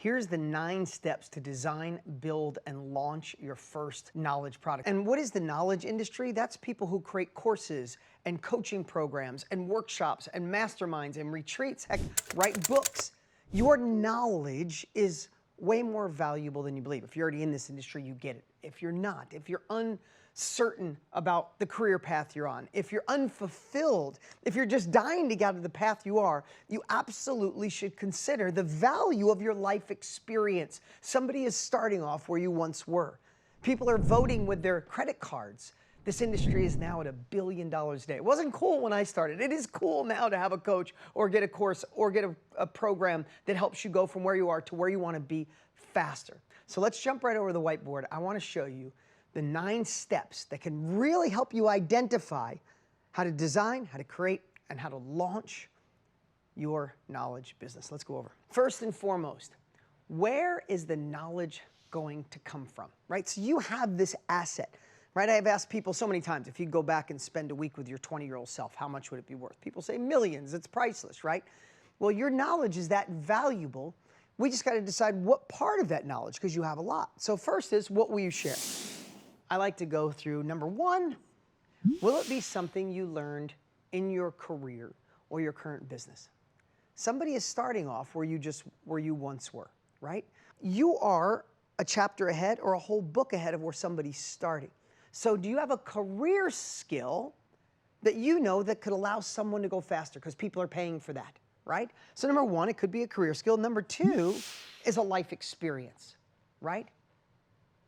Here's the 9 steps to design, build, and launch your first knowledge product. And what is the knowledge industry? That's people who create courses and coaching programs and workshops and masterminds and retreats, heck, write books. Your knowledge is way more valuable than you believe. If you're already in this industry, you get it. If you're not, if you're uncertain about the career path you're on, if you're unfulfilled, if you're just dying to get out of the path you are, you absolutely should consider the value of your life experience. Somebody is starting off where you once were. People are voting with their credit cards. This industry is now at $1 billion a day. It wasn't cool when I started. It is cool now to have a coach or get a course or get a program that helps you go from where you are to where you want to be faster. So let's jump right over the whiteboard. I want to show you the 9 steps that can really help you identify how to design, how to create, and how to launch your knowledge business. Let's go over. First and foremost, where is the knowledge going to come from, right? So you have this asset, right? I've asked people so many times, if you go back and spend a week with your 20-year-old self, how much would it be worth? People say millions, it's priceless, right? Well, your knowledge is that valuable. We just got to decide what part of that knowledge, because you have a lot. So first is, what will you share? I like to go through, number 1, will it be something you learned in your career or your current business? Somebody is starting off where you once were, right? You are a chapter ahead or a whole book ahead of where somebody's starting. So do you have a career skill that you know that could allow someone to go faster because people are paying for that, right? So number 1, it could be a career skill. Number 2 is a life experience, right?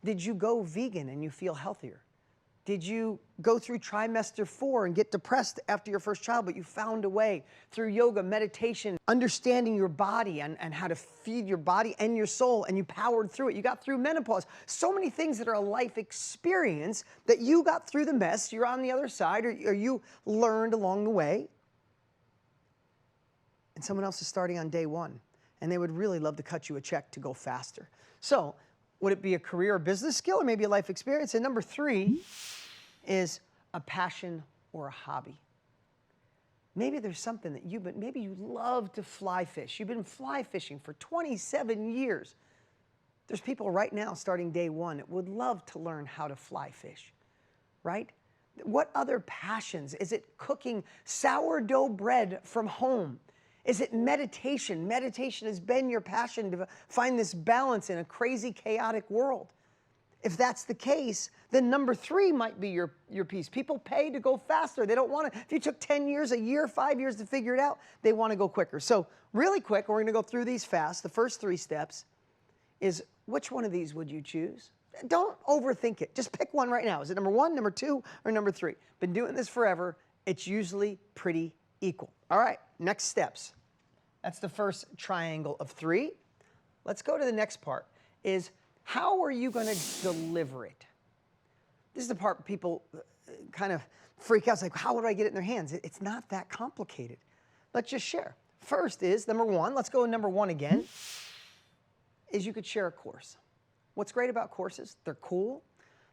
Did you go vegan and you feel healthier? Did you go through trimester 4 and get depressed after your first child, but you found a way through yoga, meditation, understanding your body and how to feed your body and your soul, and you powered through it. You got through menopause. So many things that are a life experience that you got through the mess, you're on the other side, or you learned along the way. And someone else is starting on day 1, and they would really love to cut you a check to go faster. So would it be a career or business skill, or maybe a life experience? And number 3 is a passion or a hobby. Maybe there's something that maybe you love to fly fish. You've been fly fishing for 27 years. There's people right now starting day 1 that would love to learn how to fly fish, right? What other passions? Is it cooking sourdough bread from home? Is it meditation? Meditation has been your passion to find this balance in a crazy, chaotic world. If that's the case, then number 3 might be your piece. People pay to go faster. They don't want to, if you took 10 years, a year, 5 years to figure it out, they want to go quicker. So really quick, we're going to go through these fast. The first 3 steps is, which one of these would you choose? Don't overthink it. Just pick one right now. Is it number 1, number 2, or number 3? Been doing this forever. It's usually pretty equal. All right, next steps. That's the first triangle of 3. Let's go to the next part, is how are you going to deliver it? This is the part people kind of freak out. It's like, how would I get it in their hands? It's not that complicated. Let's just share. First is, number 1, let's go to number 1 again, is you could share a course. What's great about courses? They're cool,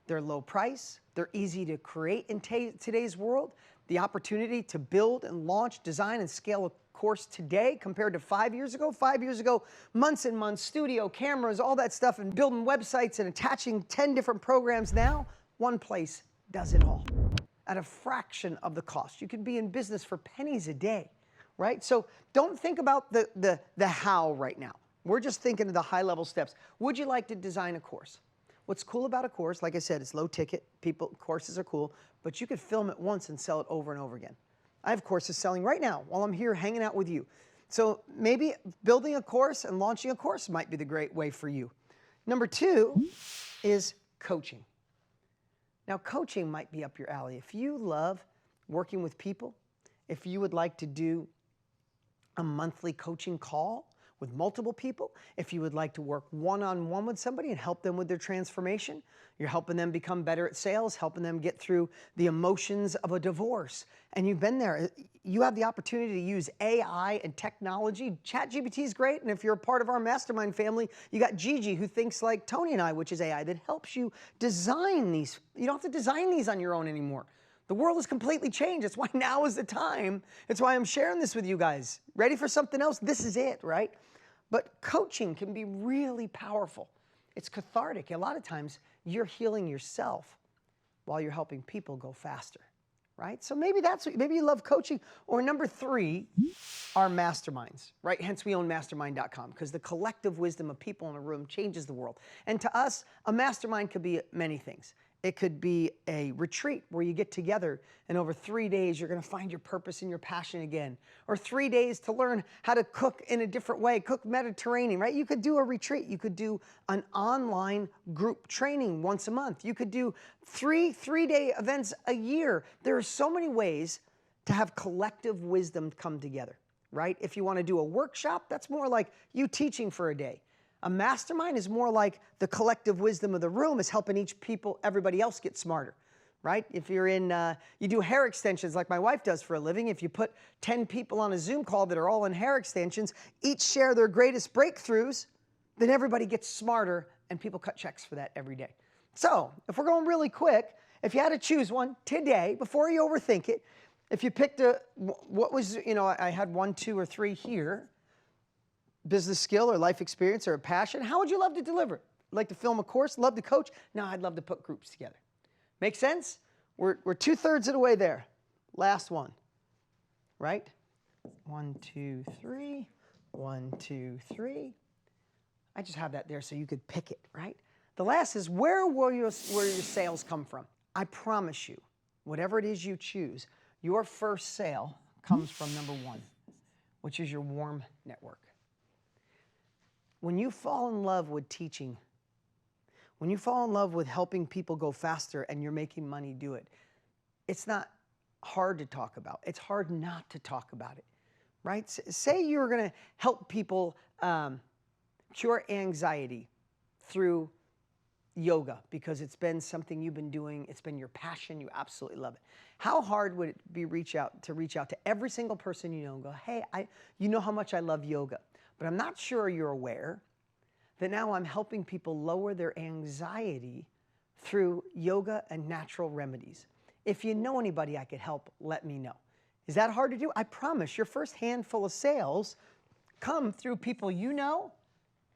they're low price, they're easy to create in today's world. The opportunity to build and launch, design, and scale a course today compared to 5 years ago. 5 years ago, months and months, studio, cameras, all that stuff, and building websites and attaching 10 different programs. Now, one place does it all at a fraction of the cost. You could be in business for pennies a day, right? So don't think about the how right now. We're just thinking of the high-level steps. Would you like to design a course? What's cool about a course, like I said, it's low ticket. Courses are cool, but you could film it once and sell it over and over again. I have courses selling right now while I'm here hanging out with you. So maybe building a course and launching a course might be the great way for you. Number 2 is coaching. Now, coaching might be up your alley. If you love working with people, if you would like to do a monthly coaching call with multiple people, if you would like to work one-on-one with somebody and help them with their transformation, you're helping them become better at sales, helping them get through the emotions of a divorce, and you've been there, you have the opportunity to use AI and technology. ChatGPT is great, and if you're a part of our Mastermind family, you got Gigi, who thinks like Tony and I, which is AI, that helps you design these. You don't have to design these on your own anymore. The world has completely changed. That's why now is the time. It's why I'm sharing this with you guys. Ready for something else? This is it, right? But coaching can be really powerful. It's cathartic. A lot of times you're healing yourself while you're helping people go faster, right? So maybe maybe you love coaching. Or number 3 are masterminds, right? Hence we own mastermind.com, because the collective wisdom of people in a room changes the world. And to us, a mastermind could be many things. It could be a retreat where you get together and over 3 days, you're going to find your purpose and your passion again. Or 3 days to learn how to cook in a different way, cook Mediterranean, right? You could do a retreat. You could do an online group training once a month. You could do three-day events a year. There are so many ways to have collective wisdom come together, right? If you want to do a workshop, that's more like you teaching for a day. A mastermind is more like the collective wisdom of the room is helping everybody else get smarter, right? If you're you do hair extensions like my wife does for a living. If you put 10 people on a Zoom call that are all in hair extensions, each share their greatest breakthroughs, then everybody gets smarter and people cut checks for that every day. So if we're going really quick, if you had to choose one today, before you overthink it, if you picked I had 1, 2, or 3 here, business skill or life experience or a passion, how would you love to deliver it? Like to film a course, love to coach? No, I'd love to put groups together. Make sense? We're 2/3 of the way there. Last one, right? 1, 2, 3, 1, 2, 3. I just have that there so you could pick it, right? The last is where your sales come from? I promise you, whatever it is you choose, your first sale comes from number 1, which is your warm network. When you fall in love with teaching, when you fall in love with helping people go faster and you're making money do it, it's not hard to talk about. It's hard not to talk about it, right? Say you're going to help people cure anxiety through yoga because it's been something you've been doing. It's been your passion. You absolutely love it. How hard would it be to reach out to every single person you know and go, hey, you know how much I love yoga, but I'm not sure you're aware that now I'm helping people lower their anxiety through yoga and natural remedies. If you know anybody I could help, let me know. Is that hard to do? I promise your first handful of sales come through people you know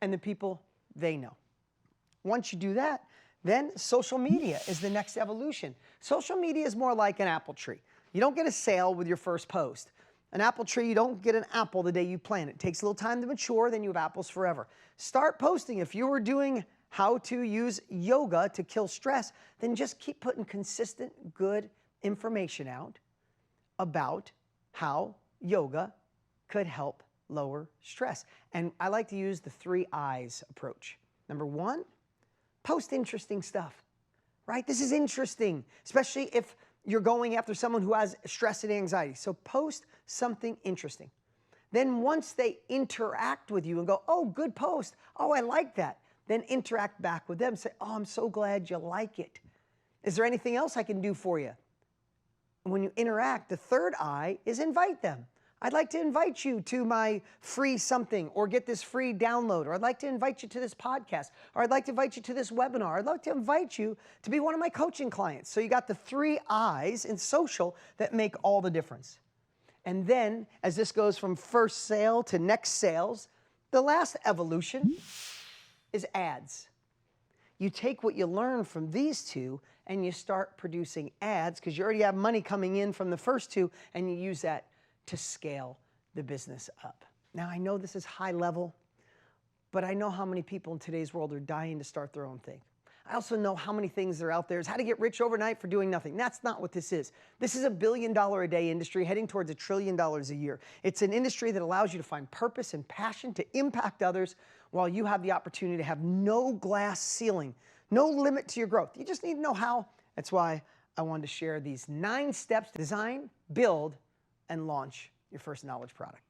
and the people they know. Once you do that, then social media is the next evolution. Social media is more like an apple tree. You don't get a sale with your first post. An apple tree, you don't get an apple the day you plant it. It takes a little time to mature, then you have apples forever. Start posting. If you were doing how to use yoga to kill stress, then just keep putting consistent, good information out about how yoga could help lower stress. And I like to use the 3 I's approach. Number 1, post interesting stuff, right? This is interesting, especially if you're going after someone who has stress and anxiety. So post something interesting. Then once they interact with you and go, oh, good post. Oh, I like that. Then interact back with them. Say, oh, I'm so glad you like it. Is there anything else I can do for you? And when you interact, the 3rd I is invite them. I'd like to invite you to my free something or get this free download, or I'd like to invite you to this podcast, or I'd like to invite you to this webinar. I'd like to invite you to be one of my coaching clients. So you got the 3 I's in social that make all the difference. And then as this goes from first sale to next sales, the last evolution is ads. You take what you learn from these 2 and you start producing ads because you already have money coming in from the first 2 and you use that to scale the business up. Now, I know this is high level, but I know how many people in today's world are dying to start their own thing. I also know how many things are out there. It's how to get rich overnight for doing nothing. That's not what this is. This is a $1 billion a day industry heading towards $1 trillion a year. It's an industry that allows you to find purpose and passion to impact others while you have the opportunity to have no glass ceiling, no limit to your growth. You just need to know how. That's why I wanted to share these 9 steps to design, build, and launch your first knowledge product.